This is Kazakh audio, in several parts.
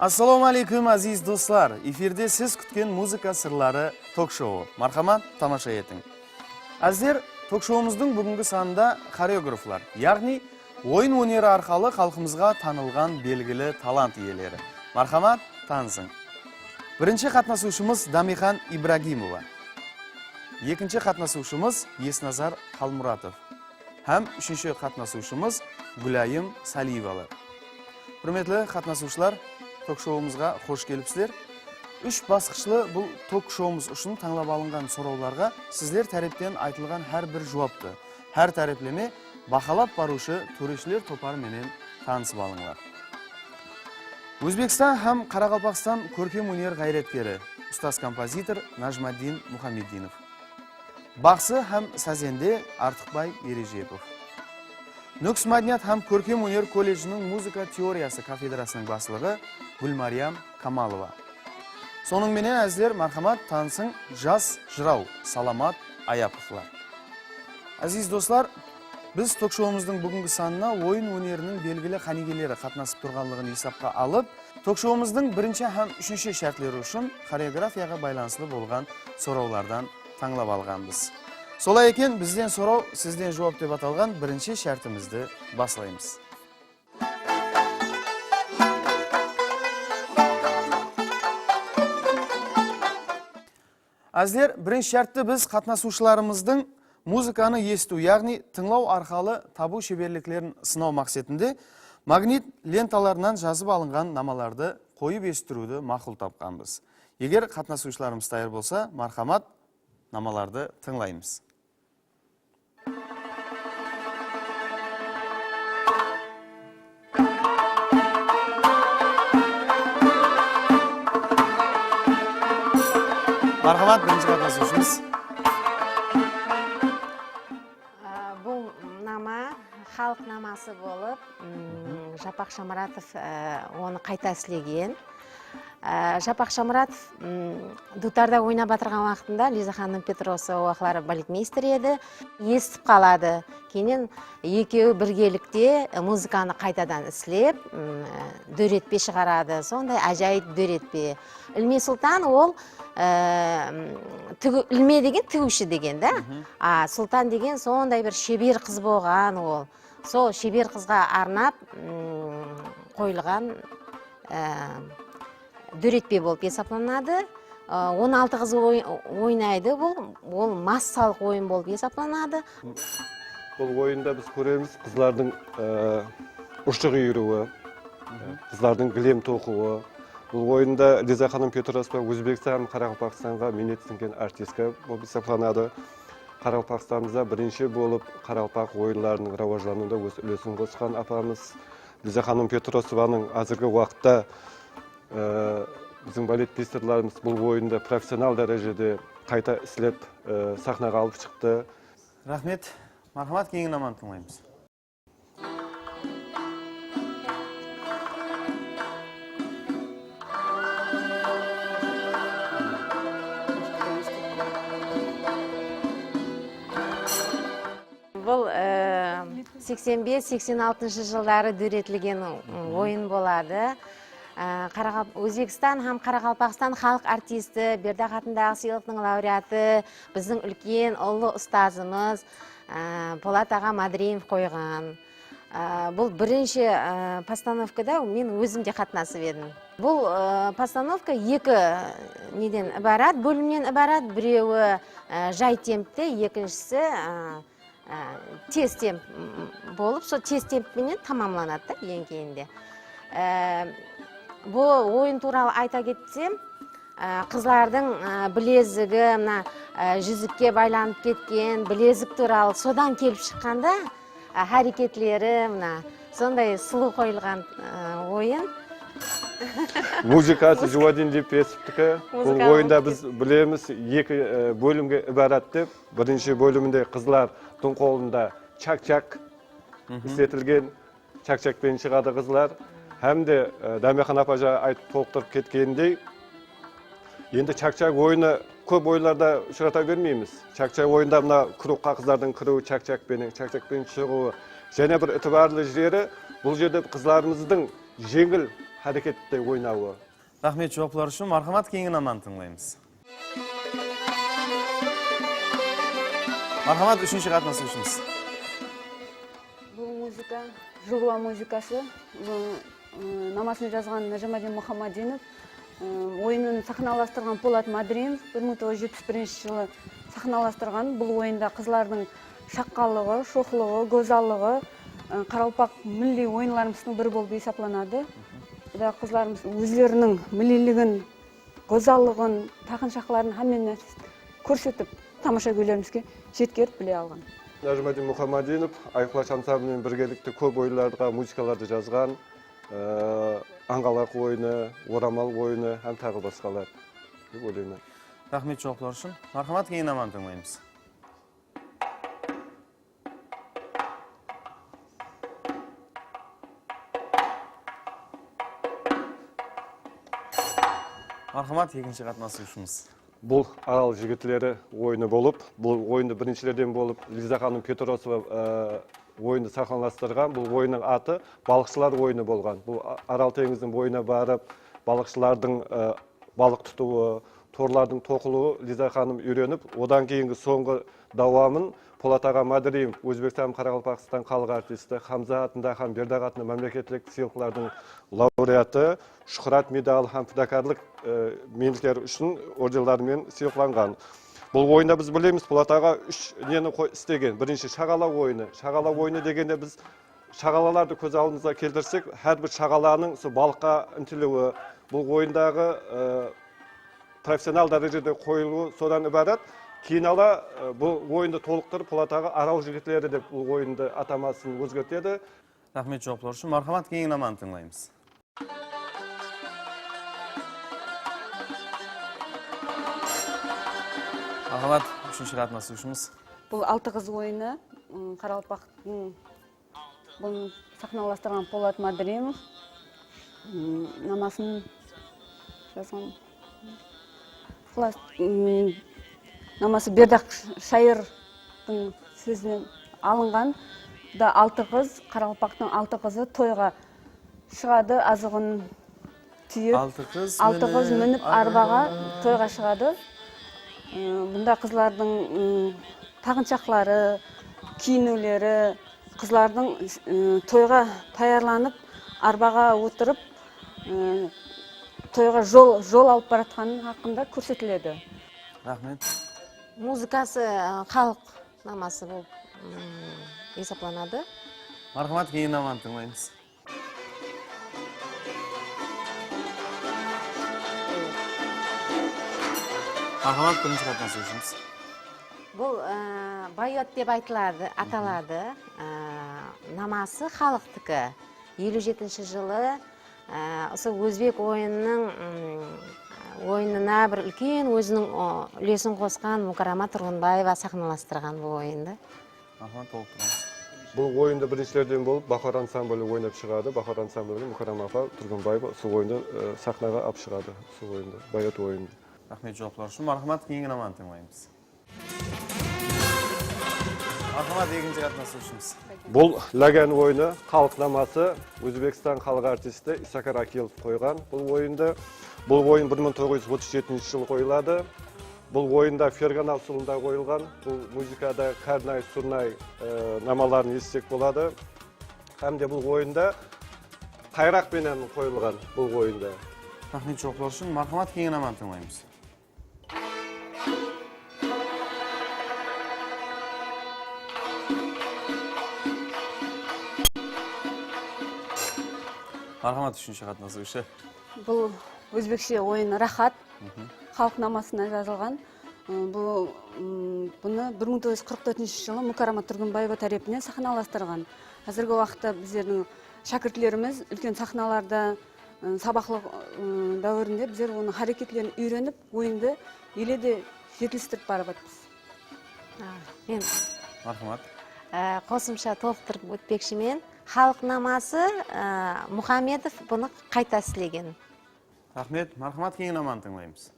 Assalomu alaykum aziz do'stlar. Efirde siz kutgan muzika sirlari tок-шоу. Marhamat, tomosha eting. Azizlar, ток-шоуымыздың бүгінгі санында хореографлар, яғни ойын өнері арқалы халқымызға танылған белгілі талант иелері. Marhamat, танысың. Бірінші қатнасушымыз Дамихан Ибрагимова. Екінші қатнасушымыз Есназар Қалмұратов. Һәм үшінші қатнасушымыз Гүлайым Салиевалы. Құрметлі қатнасушылар, ток-шоуымызға қош келіпсіздер. Үш басқышлы бұл ток-шоуымыз үшін таңлап алынған сұрауларға сіздер тәріптен айтылған әр бір жауапты, әр тәріплеме бақалап барушы төрешілер топары менен танысып алыңдар. Өзбекстан һәм Қарақалпақстан көркем өнер қайраткері, ұстаз-композитор Нажмаддин Мухаммеддинов. Бақсы һәм сазенде Артықбай Ережепов. Нүкс мәдениет һәм көркем өнер колледжінің музыка теориясы кафедрасының басылығы Гүлмариям Камалова. Соның менен әзілер мархамат танысың жас жырау Саламат Аяповлар. Әзиз достар, біз ток-шоуымыздың бүгінгі санына ойын өнерінің белгілі қанигелері қатнасып тұрғанлығын есапқа алып, ток-шоуымыздың бірінші һәм үшінші шартлары үшін хореографияға байланыслы болған сұраулардан таңлап алғанбыз. Солай екен, бізден сұрау, сізден жауап деп аталған бірінші шартымызды басылаймыз. Әзілер, бірінші шартты біз қатнасушыларымыздың музыканы есту, яғни тыңлау арқалы табу шеберліктерін сынау мақсатында магнит ленталарынан жазып алынған намаларды қойып естіруді мақұл тапқанбыз. Егер қатнасушыларымыз дайыр болса, мархамат, намаларды тыңлаймыз. Мархамат, бірінші қатнасушымыз. Бұл нама халық намасы болып, Жапақ Шамұратов оны қайта слеген. Жапақ Шамұратов дутарда ойнап батырған уақытында Лиза ханым Петросы уақылары балетмейстер еді. Естіп қалады. Кейінен екеуі біргелікте музыканы қайтадан іслеп, дөретпе шығарады. Сондай ажайып дөретпе. Ілме Сұлтан ол ілме деген тігуші деген, да? Сұлтан деген сондай бір шебер қыз болған ол. Сол шебер қызға арнап қойылған дөретпе болып есапланады. 16 қыз ойнайды бұл. Ол массалық ойын болып есапланады. Бұл ойында біз көреміз қызлардың ұшық үйіруі, қызлардың кілем тоқуы. Бұл ойында Лиза ханым Петросова Өзбекстан, Қарақалпақстанға минеттенген артистка болып есапланады. Қарақалпақстанымызда бірінші болып Қарақалпақ ойындарының рауаждануында өз үлесін қосқан апамыз. Лиза ханым Петросованың қазіргі уақытта біздің балетмейстерлеріміз бұл ойында профессионал дәрежеде қайта іслеп сахнаға алып шықты. Рахмет. Мархамат, кейінгі наманы тыңлаймыз. Бұл 85-86 жылдары дөретілген ойын болады. Өзбекстан һәм Қарақалпақстан халық артисті, Бердақ атындағы сыйлықтың лауреаты, біздің үлкен ұлы ұстазымыз Полат аға Мадриев қойған. Бұл бірінші постановкада мен өзім де қатнасып едім. Бұл постановка екі неден ібарат, бөлімнен ібарат, біреуі жай темпте, екіншісі тез темп болып, сол тез темппенен тамамланады ең кейінде. Бұл ойын туралы айта кетсем, қызлардың білезігі, жүзікке байланып кеткен білезік туралы содан келіп шыққанда әрекетлері сондай сұлу қойылған ойын. Музыкасы Жуадин деп есіптікі. Бұл ойында біз білеміз екі бөлімге ібарат деп. Бірінші бөлімінде қызлардың қолында чак-чак істетілген, чак-чакпен шығады қызлар. Hem de Дамихан апажа айтып толықтырып кеткендей, енді чак-чак ойыны көп ойларда ұшырата бермейміз. Чак-чак ойында мына құруққа қыздардың кіруі чак-чакпен шығуы. Және бір үтібарлы жері, бұл жерде қызларымыздың жеңіл hareketde oynauı. Рахмет жауаплар үшін. Мархамат, кейінгі наманы тыңлаймыз. Мархамат, үшінші қатынасушымыз. Бұл музыка, Жылуа музыкасы, намасын жазған Нажамадин Мұхаммадинов, ойынын сахналастырған Полат Мадримов 1971 жылы сахналастырған. Бұл ойында қызлардың шаққалығы, шоқлығы, гозалығы, Қаралпақ милли ойынларымыздың бірі болып есептелінеді. Бұда қызларымыз өздерінің миллилігін, гозалығын, тақыншақларын hammen көрсетіп, тамаша көйлерімізге жеткеріп біле алған. Нажмадин Мұхаммадинов Айқлаш ансамблімен біргелікте көп ойларға музыкаларды жазған, аңғалақ ойыны, орамал ойыны, һәм тағы басқалар деп ойлаймын. Рахмет жауаплар үшін. Мархамат, кейінгі наманы тыңлаймыз. Мархамат, екінші қатынасушымыз. Бұл арал жігітлері ойыны болып, бұл ойынды біріншілерден болып, Лиза ханым Петросова ойынды сахналастырған. Бұл ойынның аты балықшылар ойыны болған. Бұл Арал теңіздің бойына барып, балықшылардың балық тұтуы, торлардың тоқылуы Лиза ханым үйреніп, одан кейінгі соңғы давамын Полат аға Мадриев, Өзбекстан Қарақалпақстан халық артисті, Хамза атында һәм Бердақ атында мемлекеттік сыйлықтардың лауреаты, Шұхрат медалы һәм фидакарлық меншіктер үшін ордендермен сыйлықталған. Бұл ойында біз білеміз, Полат аға үш нені істеген. Бірінші шағала ойыны. Шағала ойыны дегенде біз шағалаларды көз алдымызға келтірсек, әрбір шағаланың балыққа ұмтылуы, бұл ойындағы профессионал дәрежеде қойылуы содан ібарат. Кейін ала бұл ойынды толықтырып, Полат аға арал жігітлері деп бұл ойынды атамасын өзгертеді. Рахмет жауаплар үшін. Мархамат, кейінгі наманы тыңлаймыз. Мархамат, үшінші қатынасушымыз. Бұл алты қыз ойыны, Қаралпақтың бұны сахналастырған Полат Мадримов, намасын жазған. Намасы Бердақ шайырдың сөзінен алынған. Да алты қыз, Қаралпақтың алты қызы тойға шығады, азығын түйіп. Алты қыз мініп арбаға тойға шығады. Бұнда қызлардың тағыншақлары, киінулері, қызлардың тойға таярланып, арбаға отырып, тойға жол алып баратқаны хақында көрсетіледі. Рахмет. Музыкасы халық намасы болып есептелінеді. Мархамат, кейінгі наманы тыңлаймыз. Мархамат, бірінші қатынасушымыз. Бұл байот деп аталады. Намасы халықтікі. 57 жылы осы өзбек ойынына бір үлкен өзінің үлесін қосқан Мукарама Тұрғынбаева сахналастырған бұл ойынды. Мархамат, толық тұрмыз. Бұл ойында біріншілерден болып Бахар ансамблі ойнап шығады. Бахар ансамблі Мукарама Тұрғынбаева сол ойынды сахнаға алып шығады. Сол ойынды, байот ойынды. Рахмет жауаплар үшін. Мархамат, кейінгі наманы тыңлаймыз. Мархамат, екінші қатынасушымыз. Бұл Лаган ойыны халық намасы Өзбекстан халық артисті Исакар Акилов қойған. Бұл ойын 1937 жылы қойылады. Бұл ойында Ферғана ұсылында қойылған. Бұл музыкада Карнай, Сурнай намаларын естек болады. Һәм де бұл ойында қайрақпенен қойылған бұл ойында. Рахмет жауаплар үшін. Мархамат, кейінгі наманы тыңлаймыз. Мархамат, үшінші қатынасушы. Бұл өзбекше ойын рахат, халық намасына жазылған. Бұны 1944 жылы Мукарама Тұрғынбаева тарапынан сахналастырған. Қазіргі уақытта біздердің шәкіртлеріміз үлкен сахналарда, сабақлық дәуірінде біздер оның харекетлерін үйреніп, ойынды еледе жетілістіріп барып Мен Мархамат. қосымша толықтырып өтпекші мен. Халық намасы Мұхамедов бұны қайта істеген. Рахмет. Мархамат, кейінгі наманы тыңлаймыз.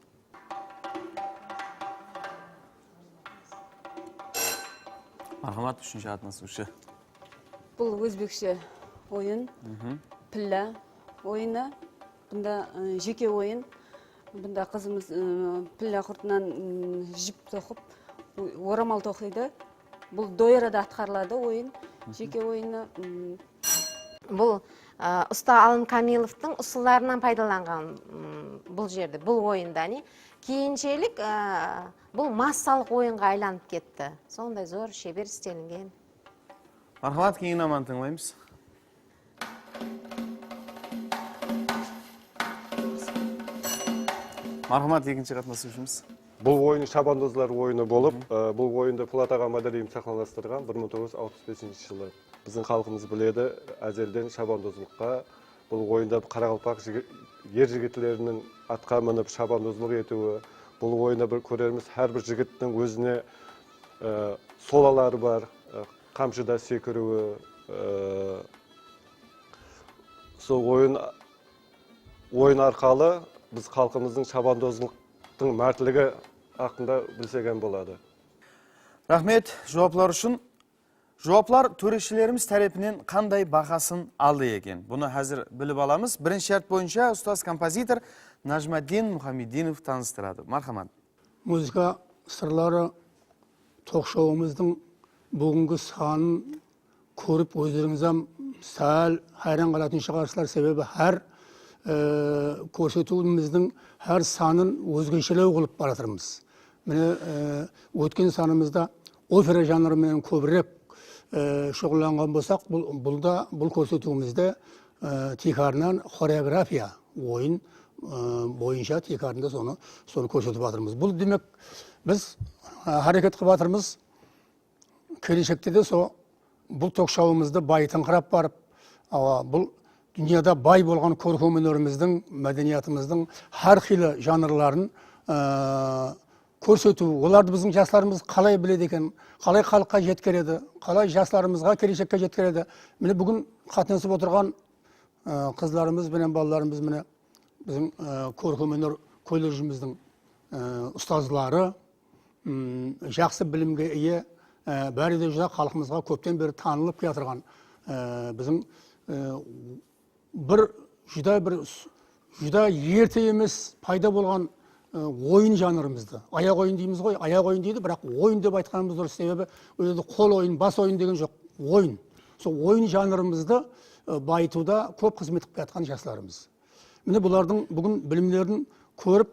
Мархамат, үшінші қатынасушы. Бұл өзбекше ойын, піллә ойыны. Bunda jeke oyun. Bunda kızımız pilla kurtundan jip tokup, oramal tokuydu. Bu doyarada atkarladı oyun. Jeke oyunu. Бұл ұста Алым Камиловтың ұсыларынан пайдаланған бұл жерде, бұл ойында не. Кейіншелік бұл массалық ойынға айланып кетті. Сондай зор шебер істелінген. Мархамат, кейін аман тыңлаймыз. Мархамат, екінші қатынасушымыз. Бұл ойын шабандозлар ойыны болып, бұл ойынды Пулатаға Мадариев сахналастырған 1965 жылы. Біздің халқымыз біледі, әзелден шабандозлыққа, бұл ойында Қарақалпақ ер жігітлерінің атқа мініп шабандозлық етуі, бұл ойында бір көрерміз, әрбір жігіттің өзіне солалары бар, қамшыда секіруі, сол ойын арқалы біз халқымыздың шабандозлықтың мәртілігі ақында білсеген болады. Рахмет, жауаплар үшін. Жауаплар төрешілеріміз тәрепінен қандай бағасын алды екен. Бұны әзір біліп аламыз. Бірінші шарт бойынша ұстаз композитор Нажмаддин Мұхаммединов таныстырады. Мархамат. Музыка сырлары ток-шоуымыздың бүгінгі санын көріп өздеріңізден сәл хайран қалатын шығарсыздар, себебі әр көрсетуіміздің әр санын өзгешелеу қылып баратырмыз. Міне өткен санымызда опера жанрымен көбірек шұғылданған болсақ, бұл көрсетуімізде текарынан хореография ойын бойынша текарында соны көрсетіп жатырмыз. Бұл демек біз харекет қылып жатырмыз. Келешекте де бұл ток-шоуымызды байытыңқырап барып, бұл дүнияда бай болған көркем өнеріміздің, мәдениетіміздің әр қилы жанрларын көрсету, оларды біздің жастарымыз қалай біледі екен, қалай халыққа жеткереді, қалай жастарымызға келешекке жеткереді. Міне бүгін қатынасып отырған қызларымыз бен балаларымыз міне біздің көркем өнер колледжіміздің ұстазлары, жақсы білімге ие, бәрі де халқымызға көптен бері танылып келе жатырған біздің бір жүда ерте емес пайда болған ойын жанрымызды, аяқ ойын дейміз ғой, аяқ ойын дейді, бірақ ойын деп айтқанымыз дұрыс, себебі өзі қол ойын, бас ойын деген жоқ, ойын. Сол ойын жанрымызды байытуда көп қызмет қылып жатқан жастарымыз. Міне бұлардың бүгін білімдерін көріп,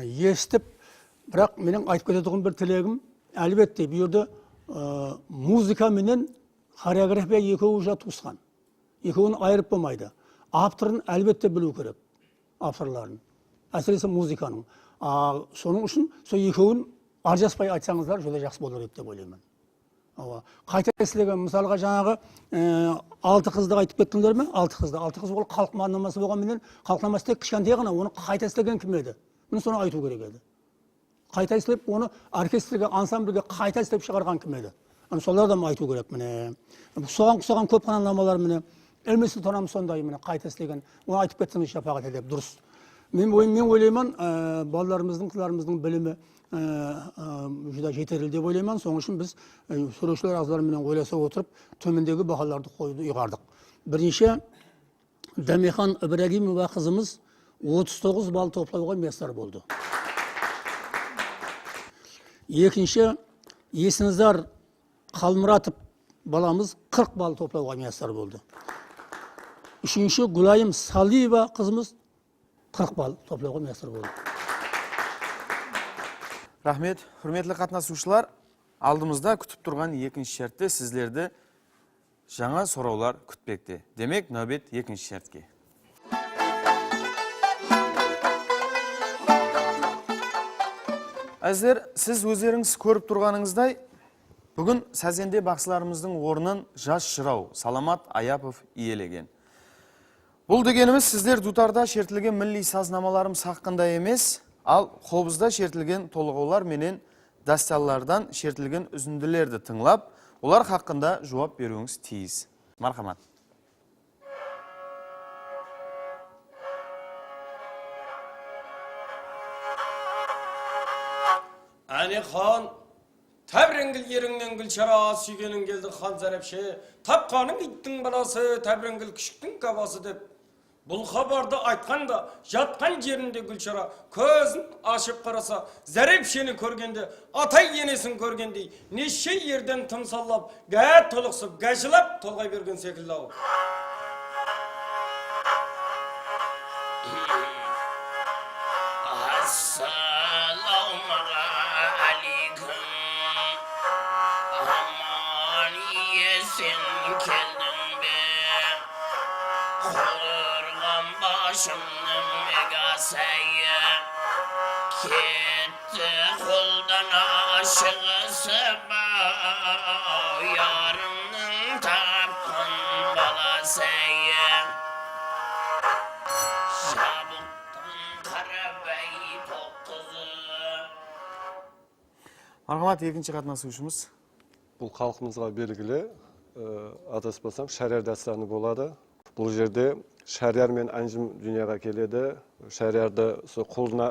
естіп, бірақ менің айтып кететін бір тілегім, әлбетте бұл жерде музыка менен хореография екеуі туысқан. Екеуін айырып болмайды. Авторын әлбетте білу керек, авторларын. Әсіресе музыканың. Соның үшін сол екеуін ажыраспай айтсаңыздар, жода жақсы болар еді деп ойлаймын. Қайта естілеген, мысалға жаңағы 6 қызды айтып кеттіңдер ме? 6 қыз ол халық мағынамасы болғанменен, халықнамасы тек кішкентай ғана, оны қайта естілеген кім еді? Міне соны айту керек еді. Қайта естіліп, оны оркестрге, ансамбльге қайта естіліп шығарған кім еді? Солардан айту керек. Міне соған көп қанамалар міне Элмесі тонам сондай міне қайта естілеген. Оны айтып кеттіңіз шапағат едеп дұрыс. Мен ойлаймын, балаларымыздың, қызларымыздың білімі жүда жетерлі деп ойлаймын. Соның үшін біз сөйлеушілер ағзаларымен ойласа отырып, төмендегі бағаларды қойды ұйғардық. Бірінші Дәмехан Ибрагимова қызымыз 39 балл топлауға месар болды. Екінші Есінзар Қалмұратов баламыз 40 балл топлауға месар болды. Үшінші Гүлайым Салиева қызымыз 40 балл топлауға месар болды. Рахмет, құрметлі қатынасушылар, алдымызда күтіп тұрған екінші шартты сіздерді жаңа сұраулар күтпекте. Демек, нәубет екінші шартке. Әзір, сіз өздеріңіз көріп тұрғаныңыздай, бүгін сәзенде бақсыларымыздың орнын жас жырау Саламат Аяпов иелеген. Бұл дегеніміз сіздер дутарда шертілген милли сазнамаларым саққында емес, ал қобызда шертілген толығаулар менен дасталлардан шертілген үзінділерді тыңлап, олар хақында жауап беруіңіз тиіс. Мархамат. Әне хан, тәбірінгіл еріңнен гүл шара сүйгенің келді хан зәрепше, тапқаның иттің баласы, тәбірінгіл күшіктің кабасы деп, Бұл хабарды айтқанда, жатқан жерінде Гүлшара көзін ашып қараса, Зәрепшені көргенде, атай енесін көргендей, неше ерден тымсаллап, гә толықсып, гәжілап, толғай берген секілді ау. Assalamualaikum. Aman yesin keldim be. Kurgan başımın megasayı. Gitti kuldan aşığısı yarımın tapkın balasayı. Мархамат, екінші қатынасушымыз. Бұл халқымызға белгілі, адаспасам, шәрияр дастаны болады. Бұл жерде шәрияр мен әнжім дүнияға келеді. Шәриярды құлына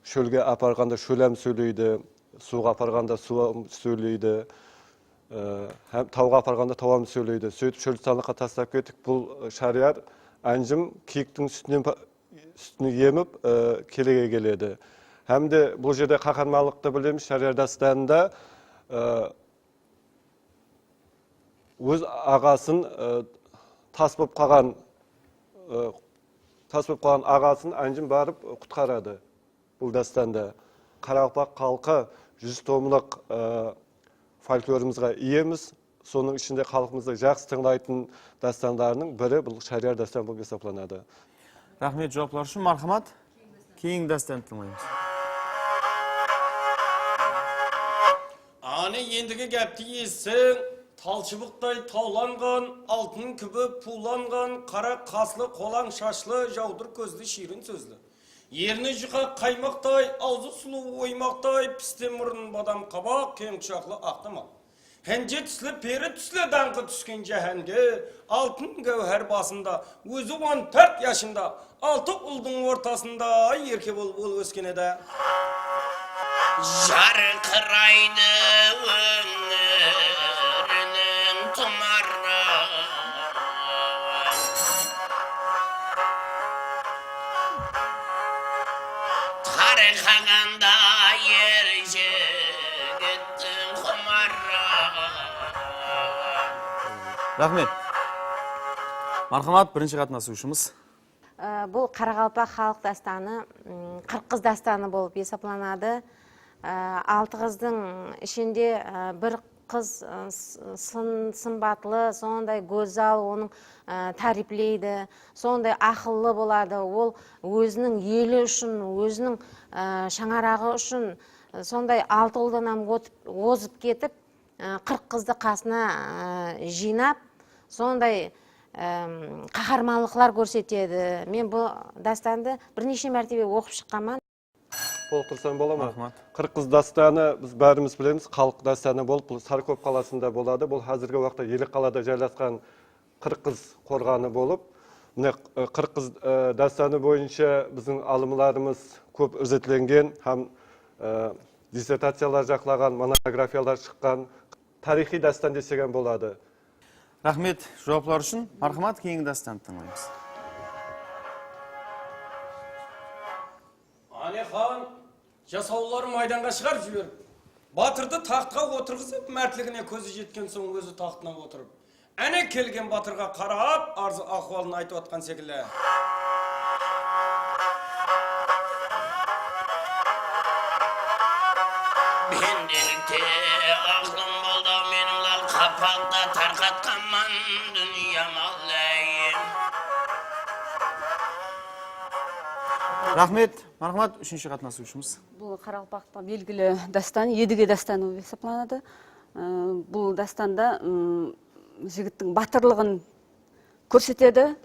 шөлге апарғанда шөләм сөйлейді, суға апарғанда суам сөйлейді, тауға апарғанда тауам сөйлейді. Сөйтіп шөл салыққа тастап кеттік. Бұл шәрияр әнжім киіктің сүтіне еміп келеге келеді. Hem de bu жерде қақанмалықты білеміз, шәрияр dastanında өз ағасын тас болып қалған ағасын әнжім барып құтқарады бұл дастанда. Қарақалпақ халқы 100 томлық фольклорымызға иеміз. Соның ішінде халқымызды жақсы тыңдайтын dastanдарының бірі бұл шәрияр дастаны болып есептелінеді. Рахмет жауаплар үшін. Мархамат, кейінгі дастанды тыңдаймыз. Аны ендігі гәпті естің, талшыбықтай тауланған, алтын күбі пуланған, қара қаслы, қолаң шашлы, жаудыр көзді ширін сөзлі. Ерні жұқа қаймақтай, аузы сұлу оймақтай, пісте мұрын бадам қабақ, кең құшақлы ақтамақ. Хенже түслі, пері түслі даңқы түскен жәхәнге, алтын гәуһәр басында, өзі 14 yaşында, 6 ұлдың ортасында ерке бол өскен еді. Жарқырайды өңірінің тұмары, тарқағанда ер жігіттің құмары. Рахмет. Мархамат, бірінші қатынасушымыз. Бұл Қарақалпақ халық дастаны, 40 қыз дастаны болып есептелінеді. 6 қыздың ішінде бір қыз сымбатлы, сондай гөзал, оның тарифлейді, сондай ақыллы болады. Ол өзінің елі үшін, өзінің шаңарағы үшін сондай 6 ұлдан озып кетіп, 40 қызды қасына жинап, сондай қаһармандықтар көрсетеді. Мен бұл дастанды бірнеше мәртебе оқып шыққанмын. Толықтырсам бола ма? Рахмат. 40 қыз дастаны біз бәріміз білеміз, халық дастаны болып, бұл Сарыкөп қаласында болады. Бұл қазіргі уақытта Елек қалада жайласқан 40 қыз қорғаны болып, 40 қыз дастаны бойынша біздің алымларымыз көп өзетленген, һәм диссертациялар жақлаған, монографиялар шыққан, тарихи дастан десеген болады. Рахмет жауаплар үшін. Мархамат, кейінгі дастанды тыңдаймыз. Ане хан, жасаулары майданға шығарып жіберіп, батырды таққа отырғызып, мәртлігіне көзі жеткен соң өзі тақтына отырып. Әне келген батырға қарап, арзы ахуалын айтып атқан секілі. Bendelikte aklım oldu benim lal kapakta tarqatqanman dünyam Allah'ım. Рахмет. Мархамат, үшінші қатынасушымыз. Бұл Қарақалпақта белгілі дастан, едіге дастаны болып есептелінеді. Бұл дастанда жігіттің батырлығын көрсетеді.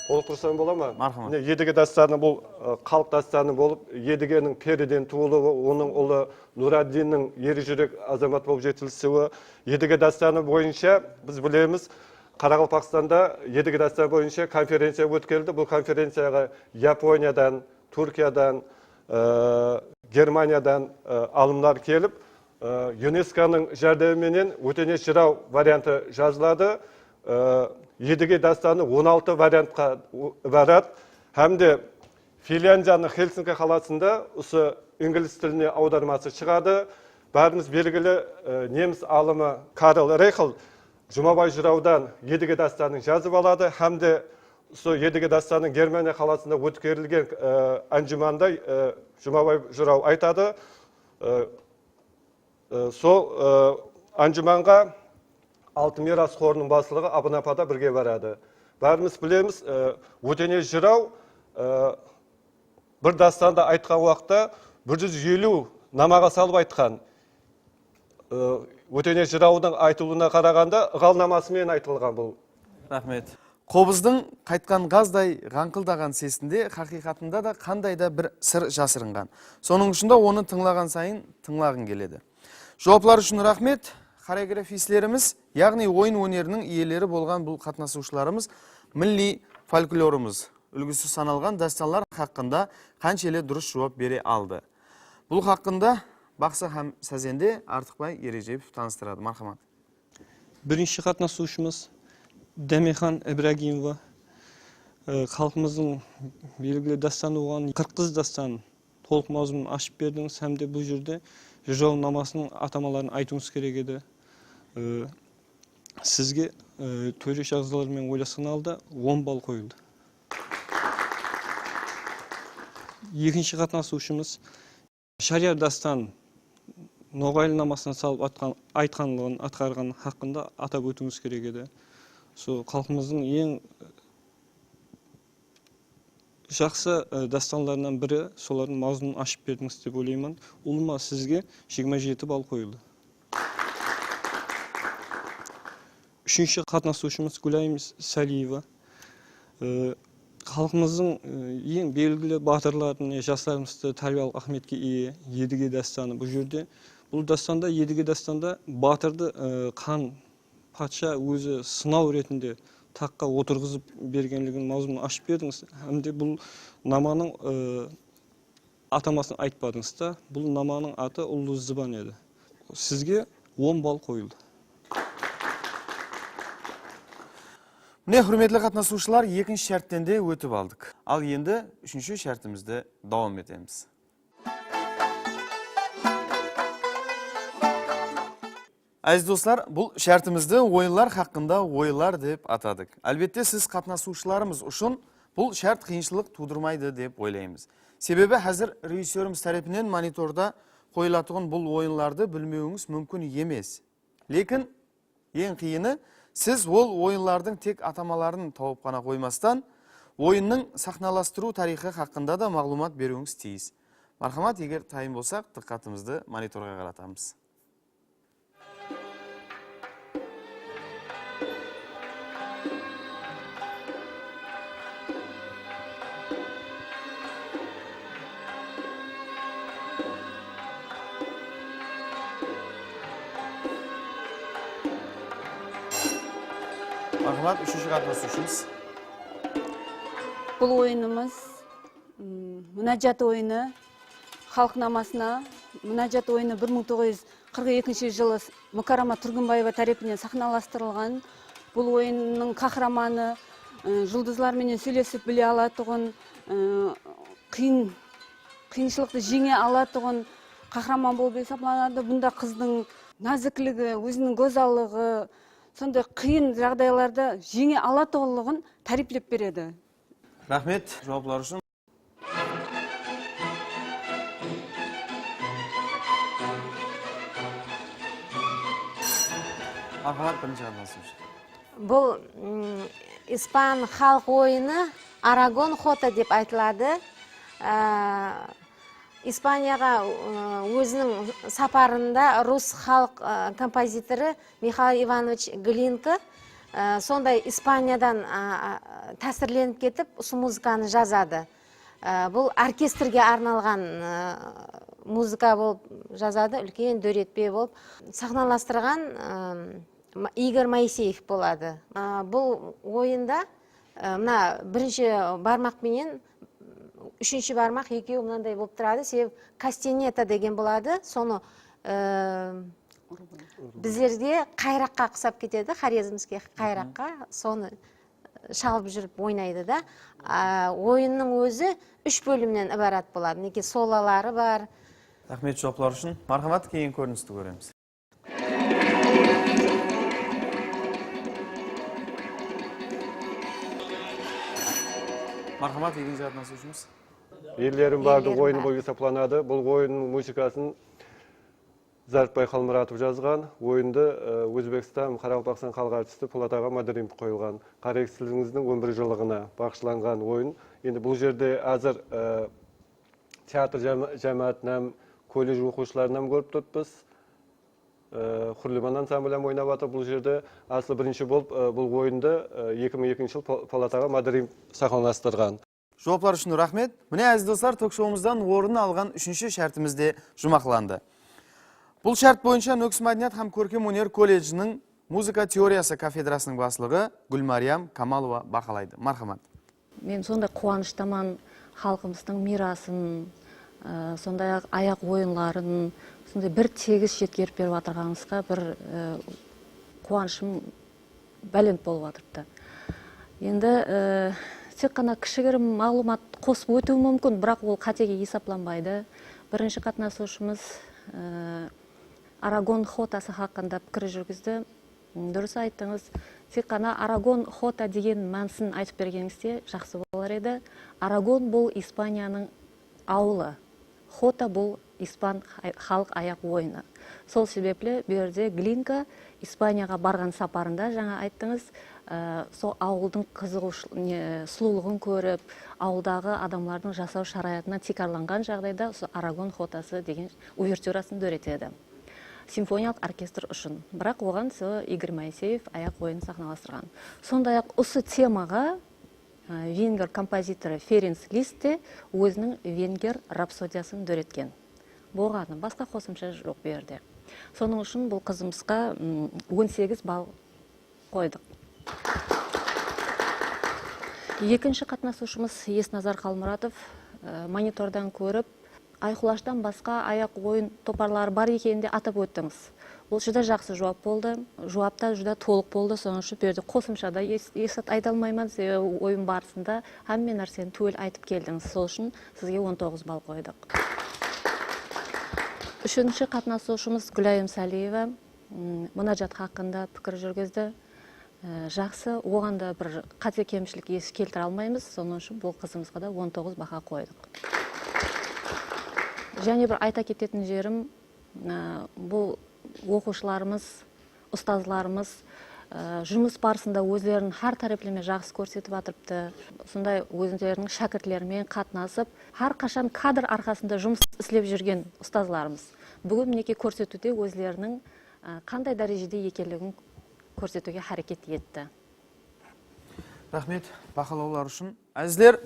Толықтырсам бола ма? Мархамат. Едіге дастаны бұл халық дастаны болып, едігенің періден туылуы, оның ұлы Нұраддиннің ері жүрек азамат болып жетілісуі. Едіге дастаны бойынша біз білеміз, Қарақалпақстанда едіге дастаны бойынша конференция өткелді. Бұл конференцияға Япониядан, Түркиядан, Германиядан алымдар келіп, ЮНЕСКО-ның жәрдеміменен өтене жырау варианты жазылады. едіге дастаны 16 вариантқа барады. Хәмде Финляндияның Хельсинки қаласында осы инглиз тіліне аудармасы шығады. Бәріміз белгілі неміс алымы Карл Рейхл Жұмабай жыраудан едіге дастанын жазып алады. Хәмде сол едіге дастанын Германия қаласында өткерілген әңгіманда Жұмабай жырау айтады. Сол әңгіманға Алтын мирас қорының басшылығы Абын апа да бірге барады. Бәріміз білеміз, Өтене жырау бір дастанда айтқан уақытта 150 намаға салып айтқан. Өтене жыраудың айтылуына қарағанда ғалнамасымен айтылған бұл. Рахмет. Қобыздың қайтқан газдай ғаңқылдаған сесінде хақиқатында да қандай да бір сыр жасырынған. Соның үшінде оны тыңлаған сайын тыңлағын келеді. Жауаплар үшін рахмет. Хореографисттеріміз, яғни ойын өнерінің иелері болған бұл қатынасушыларымыз милли фольклорымыз үлгісі саналған дастанлар хақында қаншелі дұрыс жауап бере алды. Бұл хақында Бақсы һәм Сәзенде Артықбай Ережепов таныстырады. Мархамат. Бірінші қатынасушымыз Дәмехан Ибрагимова. Халқымыздың белгілі дастаны оған 40 дастан толық мазмұнын ашып бердіңіз. Һәм де бұл жерде жырау намасының атамаларын айтуыңыз керек еді. Сізге төреш ағзаларымен ойласқан алда 10 балл қойылды. Екінші қатынасушымыз шариғат дастан ноғайлы намасына салып айтқанлығын атқарған хақында атап өтуіңіз керек еді. Сол халқымыздың ең жақсы дастанларынан бірі, солардың мазмұнын ашып бердіңіз деп ойлаймын. Ұлыма сізге 27 балл қойылды. Үшінші қатынасушымыз Гүлайым Сәлиева. Халқымыздың ең белгілі батырларын, жастарымызды тәрбиялық ахметке ие едіге дастаны бұл жерде. Бұл дастанда, едіге дастанда батырды хан патша өзі сынау ретінде таққа отырғызып бергенлігін мазмұнын ашып бердіңіз. Әмде бұл наманың атамасын айтпадыңыз та, бұл наманың аты Ұлы Зыбан еді. Сізге 10 балл қойылды. Міне, құрметлі қатынасушылар, екінші шәрттен де өтіп алдық. Ал енді үшінші шәртімізді дауам етеміз. Әзіз достар, бұл шәртімізді ойынлар хақында ойлар деп атадық. Әлбетте сіз қатынасушыларымыз үшін бұл шәрт қиыншылық тудырмайды деп ойлаймыз. Себебі әзір режиссеріміз тарапынан мониторда қойылатығын бұл ойынларды білмеуіңіз мүмкін емес. Лекін ең қиыны сіз ол ойынлардың тек атамаларын тауып қана қоймастан, ойынның сахналастыру тарихы хақында да мағлұмат беруіңіз тиіс. Мархамат, егер тайым болсақ, диққатымызды мониторға қаратамыз. Мархамат, үшінші қатынасушымыз. Бұл ойынымыз мұнажат ойыны, халық намасына мұнажат ойыны 1942 жылы Мүкәррама Тұргынбаева тарапынан сахналастырылған. Бұл ойынның қахраманы жұлдызлармен сөйлесіп біле алатұғын, қиыншылықты жеңе алатұғын қахраман болып есептелінеді. Бұнда қыздың нәзіктілігі, өзінің гөзаллығы, сондай қиын жағдайларда жеңе алатұғылығын тарифлеп береді. Рахмет, жауаплар үшін. Мархамат, бірінші қатынасушы. Бұл испан халық ойыны Арагон хота деп айтылады. Испанияға өзінің сапарында рус халық композиторы Михаил Иванович Глинка сондай Испаниядан тәсірленіп кетіп, осы музыканы жазады. Бұл оркестрге арналған музыка болып жазады, үлкен дөретпе болып. Сахналастырған Игорь Моисеев болады. Бұл ойында бірінші бармақпенен үшінші бармақ екеуі мынандай болып тұрады. Себебі кастенета деген болады. Соны біздерде қайраққа ұқсап кетеді, хорезмский қайраққа, соны шалып жүріп ойнайды да. Ойынның өзі 3 бөлімнен ібарат болады. Неке солалары бар. Рахмет жауаплар үшін. Мархамат, кейін көріністі көреміз. Мархамат, егін жадына сөзіміз. Елдерім барды Елдерім ойын бар. болып есептелінеді. Бұл ойынның музыкасын Зартбай Қалмұратов жазған. Ойынды Өзбекстан, Қарақалпақстан халық артисі Полат аға Мадримов қойылған. Қарекетсіздігіміздің 11 жылдығына бағышталған ойын. Енді бұл жерде әзір театр жәмәтінен, колледж оқушыларынан көріп тұрмыз. Құрлыман ансамблем ойнап жатыр бұл жерде. Асылы бірінші болып бұл ойынды 2002 жыл Полат аға Мадримов сахналастырған. Жауаплар үшін рахмет. Міне әзіз достар, ток-шоуымыздан орын алған 3-ші шартымызде жұмақланды. Бұл шарт бойынша Нөкіс мәдениет һәм көркем өнер колледжінің музыка теориясы кафедрасының басшылығы Гүлмариям Камалова бақылайды. Мархамат. Мен сондай қуаныштаман халқымыздың мирасын, сондай аяқ ойынларын, сондай бір тегіс жеткеріп беріп жатырғаныңызға бір қуанышым бәлент болып жатырды. Енді тек қана кішігірім мағлұмат қосып өтуі мүмкін, бірақ ол қатеге есептелінбейді. Бірінші қатынасушымыз Арагон хотасы хақында пікір жүргізді. Дұрыс айттыңыз. Тек қана Арагон хота деген мәнісін айтып бергеніңізде жақсы болар еді. Арагон бұл Испанияның ауылы. Хота бұл Испан халық аяқ ойыны. Сол себеплі берде Глинка Испанияға барған сапарында жаңа айттыңыз, сол ауылдың сұлулығын көріп, ауылдағы адамлардың жасау шараятынан текарланған жағдайда Арагон хотасы деген увертюрасын дөретеді. Симфониялық оркестр үшін. Бірақ оған Игорь Моисеев аяқ ойын сахналастырған. Сондай-ақ осы темаға венгер композиторы Ференц Листе өзінің венгер рапсодиясын дөреткен. Болғаны басқа қосымша жоқ берді. Соның үшін бұл қызымызға 18 балл қойдық. Екінші қатынасушымыз Есназар Қалмұратов монитордан көріп, айқұлаштан басқа аяқ ойын топарлары бар екенінде атап өттіңіз. Бұл жүда жақсы жауап болды. Жауапта жүда толық болды. Соның үшін берді қосымшада есет айта алмаймын. Ойын барысында әмме нәрсені түгел айтып келдіңіз. Сол үшін сізге 19 балл қойдық. Үшінші қатынасушымыз Гүлайым Сәлиева мұнажат хақында пікір жүргізді. Жақсы, оғанда бір қате кемшілік есі келтіре алмаймыз. Соның үшін бұл қызымызға да 19 бақа қойдық. Және бір айта кететін жерім, бұл оқушыларымыз, ұстазларымыз жұмыс барысында өздерін һәр тәреплеме жақсы көрсетіп атырыпты. Сондай өздерінің шәкіртлерімен қатынасып, һәр қашан кадр арқасында жұмыс істеп жүрген ұстазларымыз. Бүгін мінеке көрсетуде өздерінің қандай дәрежеде екенлігін көрсетуге әрекет етті. Рахмет бақылаулар үшін. Әзілер,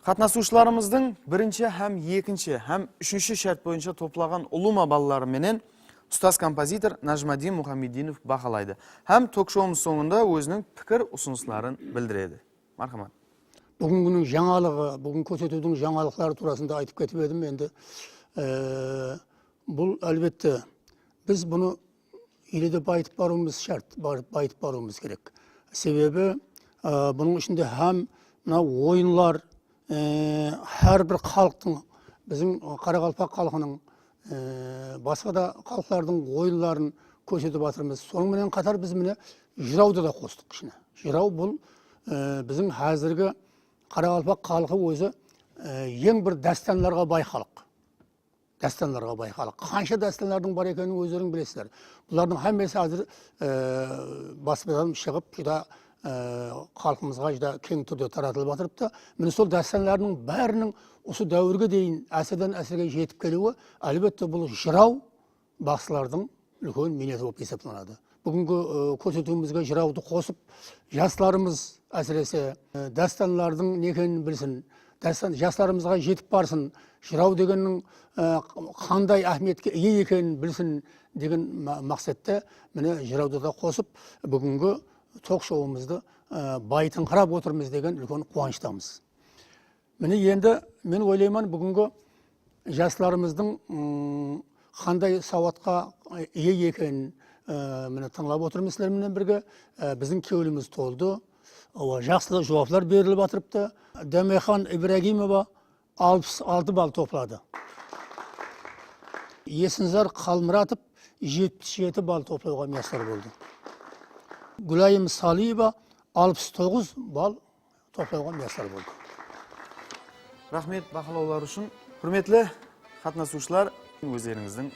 қатынасушыларымыздың бірінші һәм екінші һәм үшінші шарт бойынша топлаған ұлыма балалары менен ұстаз композитор Нажмадин Мухаммединов бақылайды. Һәм ток-шоуымыз соңында өзінің пікір ұсынысларын білдіреді. Мархамат. Бүгінгінің жаңалығы, бүгін көрсетудің жаңалықтары турасында айтып кетіп едім. Енді бұл әлбетте біз бұны еледе байытып баруымыз шарт, байытып баруымыз керек. Себебі бұның ішінде һәм ойынлар, әр бір халықтың, біздің Қарақалпақ халқының, басқа да халықтардың ойынларын көрсетіп жатырмыз. Сонымен қатар біз міне жырауды да қостық ішіне. Жырау бұл біздің қазіргі Қарақалпақ халқы өзі ең бір дәстанларға бай халық. Дәстанларға бай халық. Қанша дәстанлардың бар екенін өздерің білесіздер. Бұлардың әммесі қазір баспадан шығып, жүда халқымызға жүда кең түрде таратылып жатырыпты. Міне сол дәстанлардың бәрінің осы дәуірге дейін әсірден әсірге жетіп келуі, әлбетте бұл жырау бақсылардың үлкен минеті болып есептелінеді. Бүгінгі көрсетуімізге жырауды қосып, жастарымыз әсіресе дәстанлардың не екенін білсін, жастарымызға жетіп барсын, жырау дегеннің қандай ахметке ие екенін білсін деген мақсатта міне жырауды да қосып, бүгінгі ток-шоуымызды байытыңқырап отырмыз деген үлкен қуаныштамыз. Міне енді мен ойлаймын бүгінгі жастарымыздың қандай сауатқа ие екенін міне тыңлап отырмыз сіздермен бірге. Біздің көңіліміз толды. Жақсы жауаптар беріліп жатырыпты. Дәмехан Ибрагимова 66 балл топлады. Есінзар Қалмұратов 77 балл топлауға мәсір болды. Гүлайым Салиева 69 балл топлауға мәсір болды. Рахмет бақылаулар үшін. Құрметлі қатынасушылар, өздеріңіздің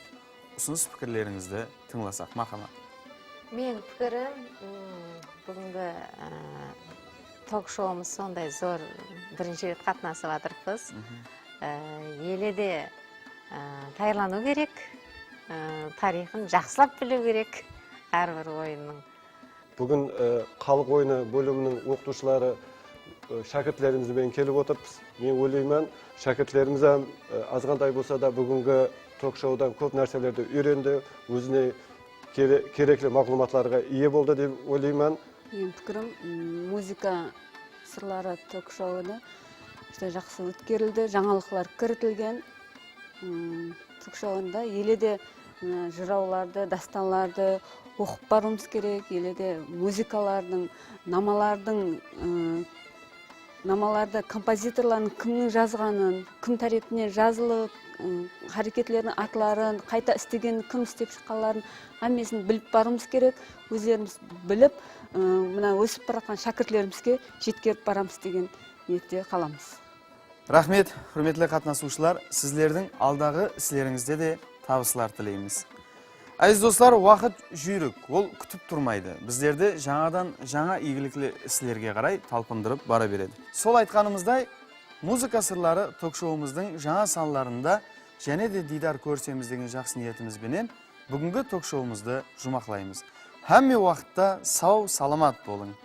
ұсыныс пікірлеріңізді тыңласақ. Мархамат. Мен пікірім, бүгінгі ток-шоуымыз сондай зор бірінші рет қатынасып жатырмыз. Еледе тайырлану керек, тарихын жақсылап білу керек әрбір ойынның. Бүгін халық ойыны бөлімінің оқытушылары шәкіртлерімізбен келіп отырмыз. Мен ойлаймын, шәкіртлеріміз азғандай болса да бүгінгі ток-шоудан көп нәрселерді үйренді, өзіне керекті мағлұматларға ие болды деп ойлаймын. Мен пікірім, музыка сырлары ток-шоуыда жақсы өткерілді, жаңалықлар кірітілген. Ток-шоуында еледе жырауларды, дастанларды оқып баруымыз керек, еледе музыкалардың, намаларды композиторлардың кімнің жазғанын, кім тарапынан жазылып, харекетлердің атларын, қайта істеген, кім істеп шыққанларын әмесін біліп баруымыз керек. Өздеріміз біліп, мына өсіп баратқан шәкіртлерімізге жеткеріп барамыз деген ниетте қаламыз. Рахмет, құрметлі қатынасушылар, сіздердің алдағы істеріңізде де табыстар тілейміз. Әзіз достар, уақыт жүйрік, ол күтіп тұрмайды. Біздерді жаңадан жаңа игіліклі істерге қарай талпындырып бара береді. Сол айтқанымыздай, музыка сырлары ток-шоуымыздың жаңа саналарында және де дидар көрсеміз деген жақсы ниетімізбенен бүгінгі ток-шоуымызды жұмақлаймыз. Әмме уақытта сау, саламат болың.